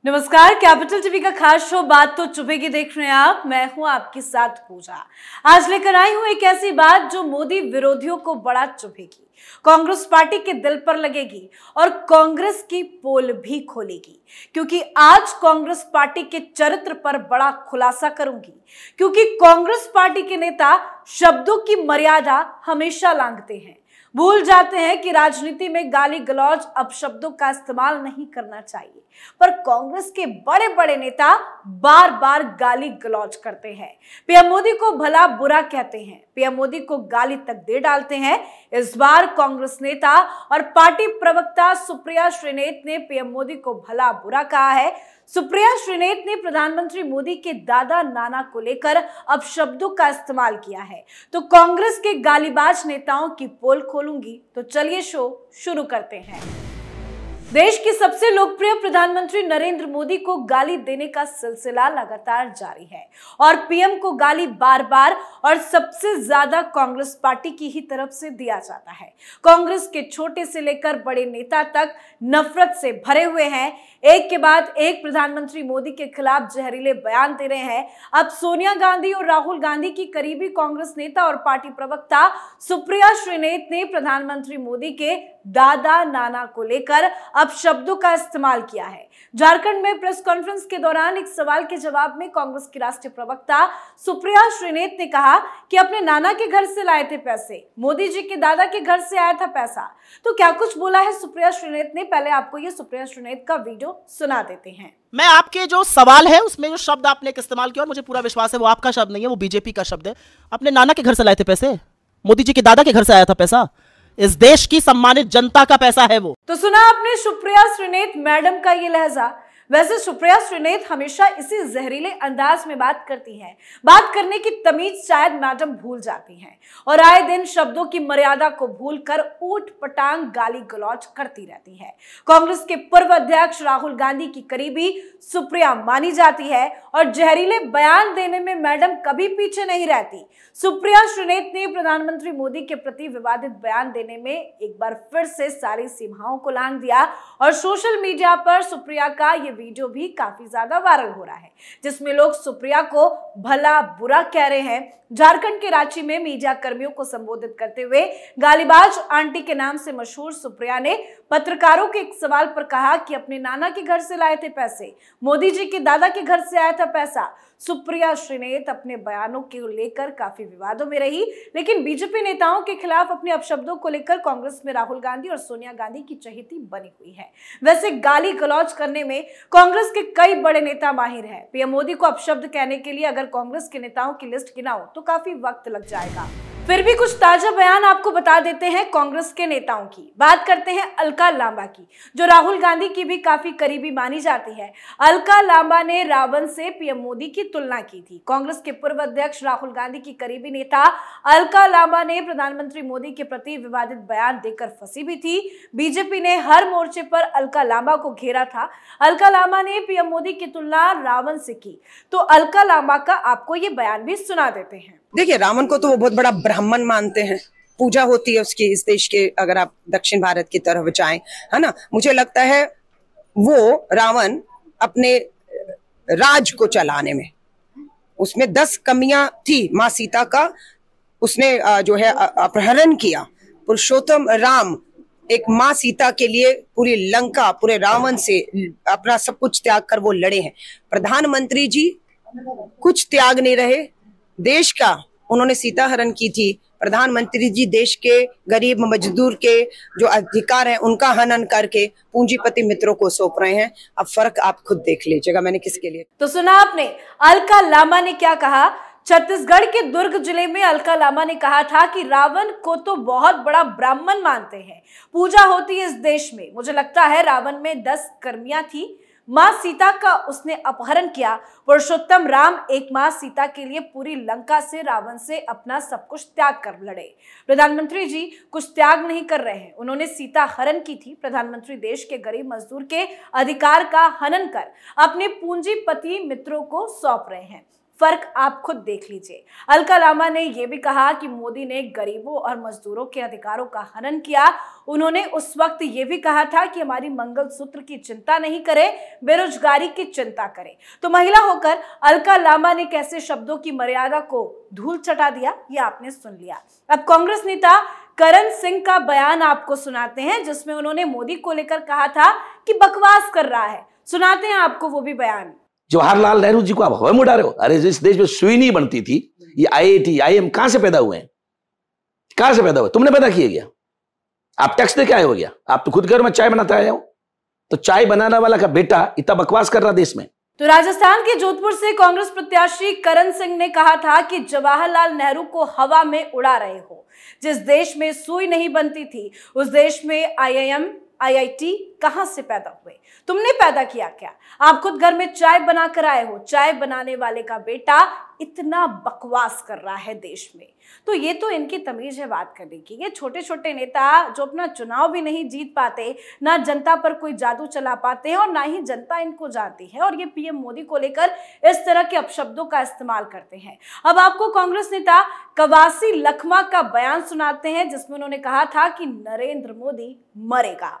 नमस्कार, capital TV का खास शो बात तो चुभेगी देख रहे हैं आप। मैं हूं आपके साथ पूजा। आज लेकर आई हूं एक ऐसी बात जो मोदी विरोधियों को बड़ा चुभेगी, कांग्रेस पार्टी के दिल पर लगेगी और कांग्रेस की पोल भी खोलेगी। क्योंकि आज कांग्रेस पार्टी के चरित्र पर बड़ा खुलासा करूंगी, क्योंकि कांग्रेस पार्टी के नेता शब्दों की मर्यादा हमेशा लांघते हैं, भूल जाते हैं कि राजनीति में गाली गलौज अपशब्दों का इस्तेमाल नहीं करना चाहिए। पर कांग्रेस के बड़े बड़े नेता बार बार गाली गलौज करते हैं, पीएम मोदी को भला बुरा कहते हैं, पीएम मोदी को गाली तक दे डालते हैं। इस बार कांग्रेस नेता और पार्टी प्रवक्ता सुप्रिया श्रीनेत ने पीएम मोदी को भला बुरा कहा है। सुप्रिया श्रीनेत ने प्रधानमंत्री मोदी के दादा नाना को लेकर अपशब्दों का इस्तेमाल किया है। तो कांग्रेस के गालीबाज नेताओं की पोल खोलूंगी, तो चलिए शो शुरू करते हैं। देश के सबसे लोकप्रिय प्रधानमंत्री नरेंद्र मोदी को गाली देने का सिलसिला लगातार जारी है और पीएम को गाली बार बार और सबसे ज्यादा कांग्रेस पार्टी की ही तरफ से दिया जाता है। कांग्रेस के छोटे से लेकर बड़े नेता तक नफरत से भरे हुए हैं, एक के बाद एक प्रधानमंत्री मोदी के खिलाफ जहरीले बयान दे रहे हैं। अब सोनिया गांधी और राहुल गांधी की करीबी कांग्रेस नेता और पार्टी प्रवक्ता सुप्रिया श्रीनेत ने प्रधानमंत्री मोदी के दादा नाना को लेकर अपशब्दों का इस्तेमाल किया है। झारखंड में प्रेस कॉन्फ्रेंस के दौरान एक सवाल के जवाब में कांग्रेस की राष्ट्रीय प्रवक्ता सुप्रिया श्रीनेत ने कहा कि अपने नाना के घर से लाए थे पैसे, मोदी जी के दादा के घर से आया था पैसा। तो क्या कुछ बोला है सुप्रिया श्रीनेत ने, पहले आपको ये सुप्रिया श्रीनेत का वीडियो सुना देते हैं। मैं आपके जो सवाल है उसमें जो शब्द आपने इस्तेमाल किया और मुझे पूरा विश्वास है वो आपका शब्द नहीं है, वो बीजेपी का शब्द है। अपने नाना के घर से लाए थे पैसे, मोदी जी के दादा के घर से आया था पैसा, इस देश की सम्मानित जनता का पैसा है वो। तो सुना आपने सुप्रिया श्रीनेत मैडम का ये लहजा। वैसे सुप्रिया श्रीनेत हमेशा इसी जहरीले अंदाज में बात करती हैं, बात करने की तमीज शायद मैडम भूल जाती हैं और आए दिन शब्दों की मर्यादा को भूलकर ऊट पटांग गाली गलौज करती रहती है। कांग्रेस के पूर्व अध्यक्ष राहुल गांधी की करीबी सुप्रिया मानी जाती है और जहरीले बयान देने में मैडम कभी पीछे नहीं रहती। सुप्रिया श्रीनेत ने प्रधानमंत्री मोदी के प्रति विवादित बयान देने में एक बार फिर से सारी सीमाओं को लांघ दिया और सोशल मीडिया पर सुप्रिया का ये वीडियो भी काफी ज्यादा वायरल हो रहा है, जिसमें लोग सुप्रिया को भला बुरा कह रहे हैं। झारखंड के रांची में मीडिया कर्मियों को संबोधित करते हुए गालीबाज आंटी के नाम से मशहूर सुप्रिया ने पत्रकारों के एक सवाल पर कहा कि अपने नाना के घर से लाए थे पैसे, मोदी जी के दादा के घर से आया था पैसा। सुप्रिया श्रीनेत अपने बयानों को लेकर काफी विवादों में रही, लेकिन बीजेपी नेताओं के खिलाफ अपने अपशब्दों को लेकर कांग्रेस में राहुल गांधी और सोनिया गांधी की चहेती बनी हुई है। वैसे गाली गलौज करने में कांग्रेस के कई बड़े नेता माहिर हैं। पीएम मोदी को अपशब्द कहने के लिए अगर कांग्रेस के नेताओं की लिस्ट गिनाओ तो काफी वक्त लग जाएगा। फिर भी कुछ ताजा बयान आपको बता देते हैं कांग्रेस के नेताओं की। बात करते हैं अलका लांबा की, जो राहुल गांधी की भी काफी करीबी मानी जाती है। अलका लांबा ने रावण से पीएम मोदी की तुलना की थी। कांग्रेस के पूर्व अध्यक्ष राहुल गांधी की करीबी नेता अलका लांबा ने प्रधानमंत्री मोदी के प्रति विवादित बयान देकर फंसी भी थी। बीजेपी ने हर मोर्चे पर अलका लांबा को घेरा था। अलका लांबा ने पीएम मोदी की तुलना रावण से की, तो अलका लांबा का आपको ये बयान भी सुना देते हैं। देखिए, रावण को तो वो बहुत बड़ा ब्राह्मण मानते हैं, पूजा होती है उसकी इस देश के, अगर आप दक्षिण भारत की तरफ जाएं, है ना। मुझे लगता है वो रावण अपने राज को चलाने में उसमें 10 कमियां थी। माँ सीता का उसने जो है अपहरण किया। पुरुषोत्तम राम एक माँ सीता के लिए पूरी लंका, पूरे रावण से अपना सब कुछ त्याग कर वो लड़े हैं। प्रधानमंत्री जी कुछ त्याग नहीं रहे देश का, उन्होंने सीता हरण की थी। प्रधानमंत्री जी देश के गरीब मजदूर के जो अधिकार हैं उनका हनन करके पूंजीपति मित्रों को सौंप रहे हैं। अब फर्क आप खुद देख लीजिएगा मैंने किसके लिए। तो सुना आपने अलका लांबा ने क्या कहा। छत्तीसगढ़ के दुर्ग जिले में अलका लांबा ने कहा था कि रावण को तो बहुत बड़ा ब्राह्मण मानते हैं, पूजा होती है इस देश में। मुझे लगता है रावण में 10 कर्मियां थी, माँ सीता का उसने अपहरण किया। पुरुषोत्तम राम एक माँ सीता के लिए पूरी लंका से रावण से अपना सब कुछ त्याग कर लड़े। प्रधानमंत्री जी कुछ त्याग नहीं कर रहे हैं, उन्होंने सीता हरण की थी। प्रधानमंत्री देश के गरीब मजदूर के अधिकार का हनन कर अपने पूंजीपति मित्रों को सौंप रहे हैं। फर्क आप खुद देख लीजिए। अलका लांबा ने यह भी कहा कि मोदी ने गरीबों और मजदूरों के अधिकारों का हनन किया। उन्होंने उस वक्त यह भी कहा था कि हमारी मंगलसूत्र की चिंता नहीं करे, बेरोजगारी की चिंता करे। तो महिला होकर अलका लांबा ने कैसे शब्दों की मर्यादा को धूल चटा दिया, यह आपने सुन लिया। अब कांग्रेस नेता करण सिंह का बयान आपको सुनाते हैं, जिसमें उन्होंने मोदी को लेकर कहा था कि बकवास कर रहा है। सुनाते हैं आपको वो भी बयान। जवाहरलाल नेहरू जी को आप हवा में उड़ा रहे हो। अरे जिस देश में सुई नहीं बनती थी, ये IIT IIM कहां से पैदा हुए हैं? कहां से पैदा हुए? तुमने पैदा किए क्या? आप टैक्स दे के आए हो गया? आप तो खुद घर में चाय बनाते आए हो। तो चाय बनाने वाला का बेटा इतना बकवास कर रहा देश में। तो राजस्थान के जोधपुर से कांग्रेस प्रत्याशी करण सिंह ने कहा था कि जवाहरलाल नेहरू को हवा में उड़ा रहे हो। जिस देश में सुई नहीं बनती थी, उस देश में IIM IIT कहां से पैदा हुए? तुमने पैदा किया क्या? आप खुद घर में चाय बनाकर आए हो। चाय बनाने वाले का बेटा इतना बकवास कर रहा है देश में। तो ये तो इनकी तमीज है बात करने की। ये छोटे छोटे नेता जो अपना चुनाव भी नहीं जीत पाते, ना जनता पर कोई जादू चला पाते हैं और ना ही जनता इनको जानती है, और ये PM मोदी को लेकर इस तरह के अपशब्दों का इस्तेमाल करते हैं। अब आपको कांग्रेस नेता कवासी लखमा का बयान सुनाते हैं, जिसमें उन्होंने कहा था कि नरेंद्र मोदी मरेगा।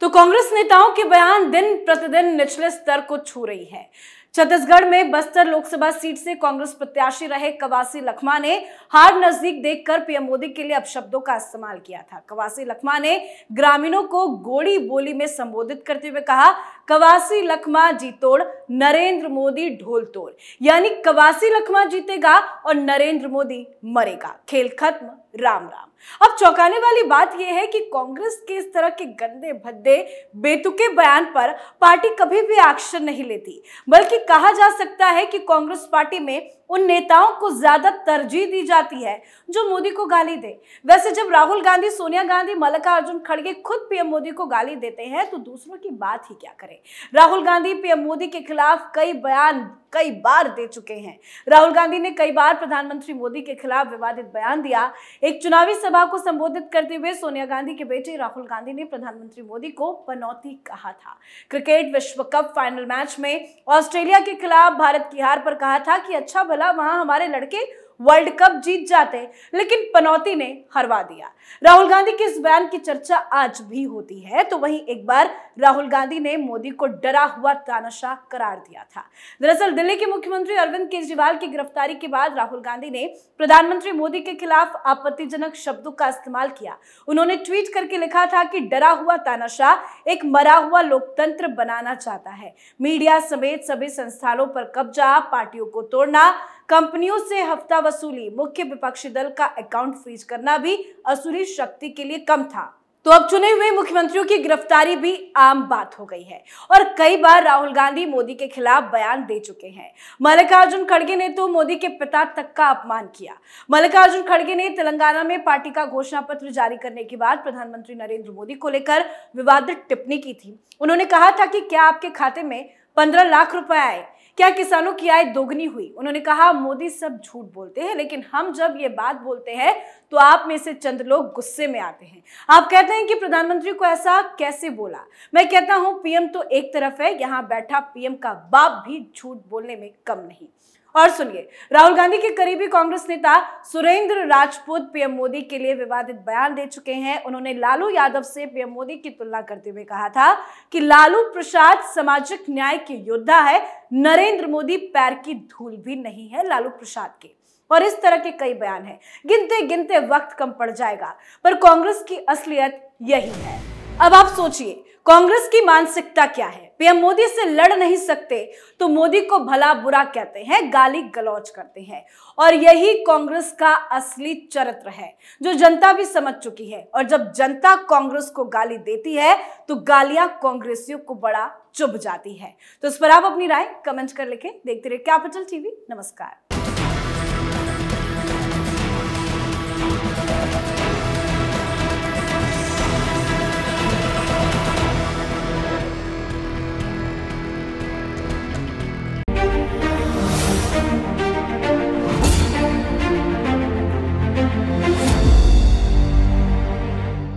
तो कांग्रेस नेताओं के बयान दिन प्रतिदिन निचले स्तर को छू रही है। छत्तीसगढ़ में बस्तर लोकसभा सीट से कांग्रेस प्रत्याशी रहे कवासी लखमा ने हार नजदीक देखकर PM मोदी के लिए अपशब्दों का इस्तेमाल किया था। कवासी लखमा ने ग्रामीणों को गोड़ी बोली में संबोधित करते हुए कहा, कवासी लखमा जीतोड़, नरेंद्र मोदी ढोल तोड़। यानी कवासी लखमा जीतेगा और नरेंद्र मोदी मरेगा। खेल खत्म, राम राम। अब चौंकाने वाली बात यह है कि कांग्रेस के इस तरह के गंदे भद्दे बेतुके बयान पर पार्टी कभी भी एक्शन नहीं लेती, बल्कि कहा जा सकता है कि कांग्रेस पार्टी में उन नेताओं को ज्यादा तरजीह दी जाती है जो मोदी को गाली दे। वैसे जब राहुल गांधी, सोनिया गांधी, मल्लिकार्जुन खड़गे खुद PM मोदी को गाली देते हैं तो दूसरों की बात ही क्या करें। राहुल गांधी PM मोदी के खिलाफ कई बयान कई बार दे चुके हैं। राहुल गांधी ने कई बार प्रधानमंत्री मोदी के खिलाफ विवादित बयान दिया। एक चुनावी सभा को संबोधित करते हुए सोनिया गांधी के बेटे राहुल गांधी ने प्रधानमंत्री मोदी को पनौती कहा था। क्रिकेट विश्व कप फाइनल मैच में ऑस्ट्रेलिया के खिलाफ भारत की हार पर कहा था कि अच्छा भला वहां हमारे लड़के वर्ल्ड कप जीत जाते, लेकिन पनौती ने हरवा दिया। राहुल गांधी के इस बयान की चर्चा आज भी होती है। तो वहीं एक बार राहुल गांधी ने मोदी को डरा हुआ तानाशाह करार दिया था। दरअसल दिल्ली के मुख्यमंत्री अरविंद केजरीवाल की गिरफ्तारी के बाद राहुल गांधी ने प्रधानमंत्री मोदी के खिलाफ आपत्तिजनक शब्दों का इस्तेमाल किया। उन्होंने ट्वीट करके लिखा था कि डरा हुआ तानाशाह एक मरा हुआ लोकतंत्र बनाना चाहता है। मीडिया समेत सभी संस्थानों पर कब्जा, पार्टियों को तोड़ना, कंपनियों से हफ्ता वसूली, मुख्य विपक्षी दल का अकाउंट फ्रीज करना भी असुरी शक्ति के लिए कम था। तो अब चुने हुए मुख्यमंत्रियों की गिरफ्तारी भी आम बात हो गई है और कई बार राहुल गांधी मोदी के खिलाफ बयान दे चुके हैं। मल्लिकार्जुन खड़गे ने तो मोदी के पिता तक का अपमान किया। मल्लिकार्जुन खड़गे ने तेलंगाना में पार्टी का घोषणा पत्र जारी करने के बाद प्रधानमंत्री नरेंद्र मोदी को लेकर विवादित टिप्पणी की थी। उन्होंने कहा था कि क्या आपके खाते में 15 लाख रुपए आए? क्या किसानों की आय दोगुनी हुई? उन्होंने कहा, मोदी सब झूठ बोलते हैं, लेकिन हम जब ये बात बोलते हैं तो आप में से चंद लोग गुस्से में आते हैं। आप कहते हैं कि प्रधानमंत्री को ऐसा कैसे बोला। मैं कहता हूं PM तो एक तरफ है, यहां बैठा PM का बाप भी झूठ बोलने में कम नहीं। और सुनिए, राहुल गांधी के करीबी कांग्रेस नेता सुरेंद्र राजपूत PM मोदी के लिए विवादित बयान दे चुके हैं। उन्होंने लालू यादव से PM मोदी की तुलना करते हुए कहा था कि लालू प्रसाद सामाजिक न्याय के योद्धा है, नरेंद्र मोदी पैर की धूल भी नहीं है लालू प्रसाद के। और इस तरह के कई बयान हैं। गिनते गिनते वक्त कम पड़ जाएगा, पर कांग्रेस की असलियत यही है। अब आप सोचिए, कांग्रेस की मानसिकता क्या है? PM मोदी से लड़ नहीं सकते तो मोदी को भला बुरा कहते हैं, गाली गलौज करते हैं। और यही कांग्रेस का असली चरित्र है जो जनता भी समझ चुकी है। और जब जनता कांग्रेस को गाली देती है तो गालियां कांग्रेसियों को बड़ा चुभ जाती है। तो इस पर आप अपनी राय कमेंट कर लिखें। देखते रहिए कैपिटल TV। नमस्कार।